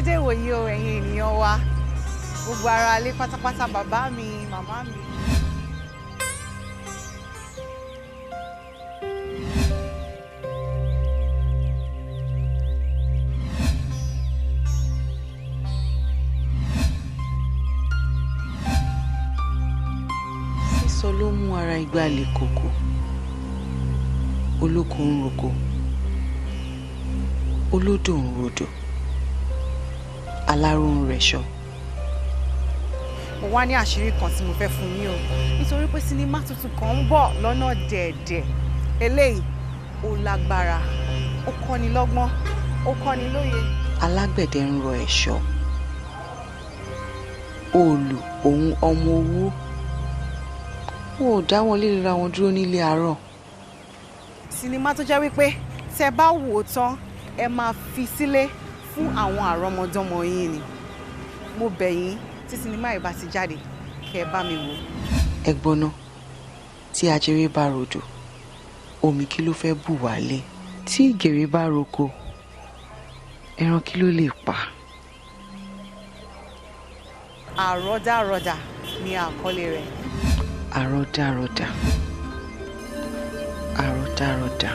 dédé wòye o ẹ̀yin ènìyàn wa gbogbo ara ilé pátápátá bàbá mi màmá mi. Sísọ ló mú ara igba lè kòkò olóko ń roko olódò ń rodò aláró ń rẹ̀ṣọ. Mo wá ní àṣírí kan tí mo fẹ́ fún yín o nítorí pé sinimá tuntun kan ń bọ̀ lọ́nà dẹ̀ẹ̀dẹ̀ eléyìí ó lágbára ó kọ́ni lọ́gbọ́n ó kọ́ni lóye. Alágbẹ̀dẹ ń rọ ẹ̀ṣọ́ òòlù òun ọmọ owó wọn ò dá wọn lè ra wọn dúró nílé àárọ̀. Sinimá tó jẹ́ wípé tẹ́ bá wò ó tán ẹ máa fi sílé fún àwọn àrọ́mọdọ́mọ yín ni. Mo bẹ̀ yín tí sinimá yìí bá ti jáde kẹ́ ẹ bá mi wò. Ẹ gbọ́ná tí ajere bá rodò omi kí ló fẹ́ bù wálé tí ìgèrè bá roko ẹran kí ló lè pa. Àrọ́dàrọ́dà ni àkọlé rẹ̀. Àrọ́dàrọ́dà àrọ́dàrọ́dà.